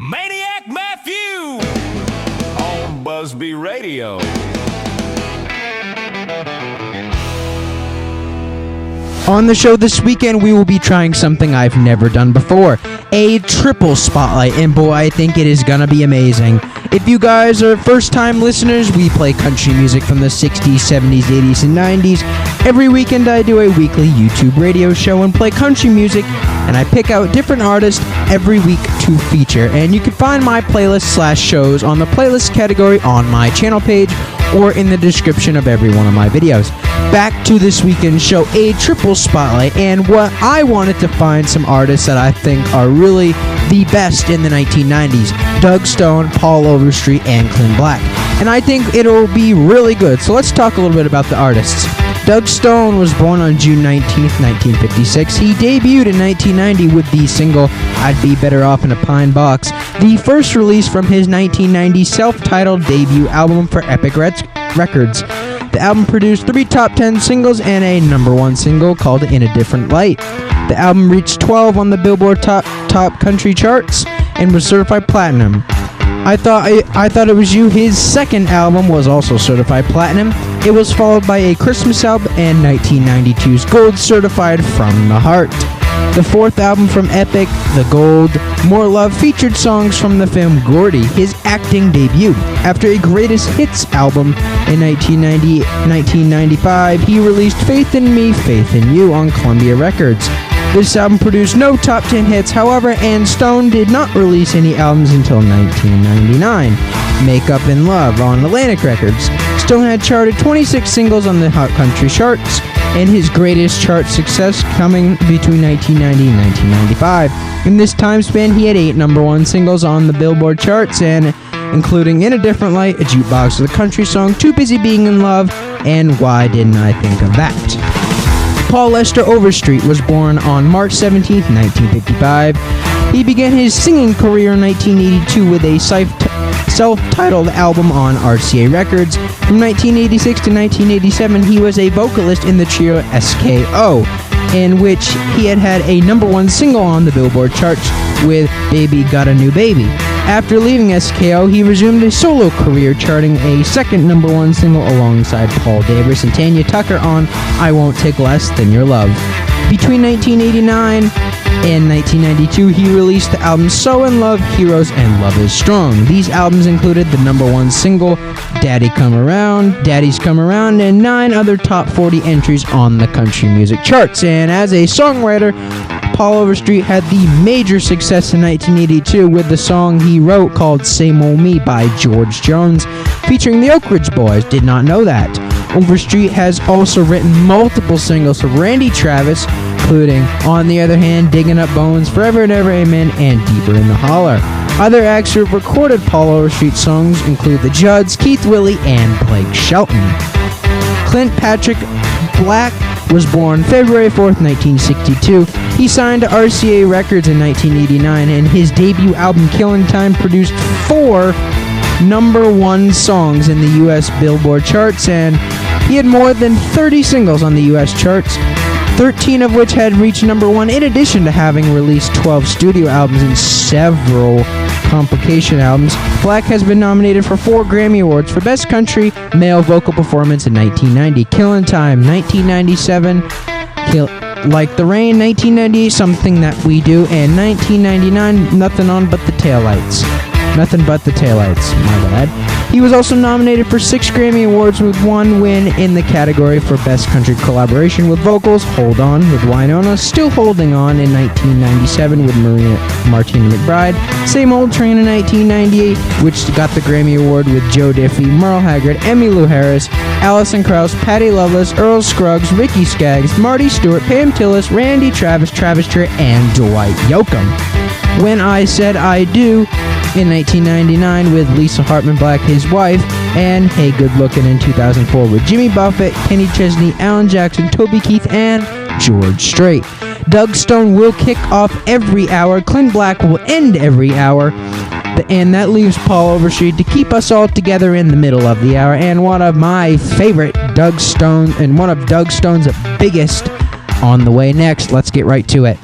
Maniac Matthew on Busby Radio. On the show this weekend, we will be trying something I've never done before, a triple spotlight, and boy, I think it is gonna be amazing. If you guys are first-time listeners, we play country music from the 60s, 70s, 80s, and 90s. Every weekend I do a weekly YouTube radio show and play country music, and I pick out different artists every week to feature. And you can find my playlist/shows on the playlist category on my channel page or in the description of every one of my videos. Back to this weekend's show, a triple spotlight, and what I wanted to find some artists that I think are really the best in the 1990s. Doug Stone, Paul Overstreet, and Clint Black. And I think it'll be really good. So let's talk a little bit about the artists. Doug Stone was born on June 19th, 1956. He debuted in 1990 with the single, I'd Be Better Off in a Pine Box, the first release from his 1990 self-titled debut album for Epic Records. The album produced 3 top 10 singles and a number 1 single called In a Different Light. The album reached 12 on the Billboard Top Country charts and was certified platinum. I Thought It Was You, his second album, was also certified platinum. It was followed by a Christmas album and 1992's Gold certified From the Heart. The fourth album from Epic, The Gold, More Love, featured songs from the film Gordy, his acting debut. After a greatest hits album in 1995, he released Faith in Me, Faith in You on Columbia Records. This album produced no top 10 hits, however, and Stone did not release any albums until 1999. Make Up in Love on Atlantic Records. Stone had charted 26 singles on the Hot Country charts, and his greatest chart success coming between 1990 and 1995. In this time span, he had 8 number 1 singles on the Billboard charts, and including In a Different Light, A Jukebox of the Country Song, Too Busy Being in Love, and Why Didn't I Think of That? Paul Lester Overstreet was born on March 17, 1955. He began his singing career in 1982 with a self-titled album on RCA Records. From 1986 to 1987, he was a vocalist in the trio SKO, in which he had a number 1 single on the Billboard charts with Baby Got a New Baby. After leaving SKO, he resumed a solo career, charting a second number 1 single alongside Paul Davis and Tanya Tucker on I Won't Take Less Than Your Love. Between 1989 and 1992, he released the albums So in Love, Heroes, and Love is Strong. These albums included the number 1 single, Daddy's Come Around, and 9 other top 40 entries on the country music charts. And as a songwriter, Paul Overstreet had the major success in 1982 with the song he wrote called Same Old Me by George Jones, featuring the Oak Ridge Boys. Did not know that. Overstreet has also written multiple singles for Randy Travis, including On the Other Hand, Digging Up Bones, Forever and Ever Amen, and Deeper in the Holler. Other acts who have recorded Paul Overstreet songs include the Judds, Keith Willie, and Blake Shelton. Clint Patrick Black was born February 4th, 1962. He signed to RCA Records in 1989, and his debut album, Killin' Time, produced 4 number 1 songs in the U.S. Billboard charts, and he had more than 30 singles on the U.S. charts, 13 of which had reached number 1, in addition to having released 12 studio albums and several complication albums. Black has been nominated for 4 Grammy Awards for Best Country Male Vocal Performance in 1990, Killin' Time, 1997, Like the Rain, 1998, Something That We Do, and 1999, Nothing But the Taillights, my bad. He was also nominated for 6 Grammy Awards with 1 win in the category for Best Country Collaboration with Vocals, Hold On with Winona, Still Holding On in 1997 with Martina McBride, Same Old Train in 1998, which got the Grammy Award with Joe Diffie, Merle Haggard, Emmylou Harris, Alison Krauss, Patti Loveless, Earl Scruggs, Ricky Skaggs, Marty Stewart, Pam Tillis, Randy Travis, Travis Tritt, and Dwight Yoakam. When I Said I Do in 1999 with Lisa Hartman Black, his wife, and Hey Good Lookin' in 2004 with Jimmy Buffett, Kenny Chesney, Alan Jackson, Toby Keith, and George Strait. Doug Stone will kick off every hour, Clint Black will end every hour, and that leaves Paul Overstreet to keep us all together in the middle of the hour, and one of my favorite Doug Stone, and one of Doug Stone's biggest on the way next. Let's get right to it.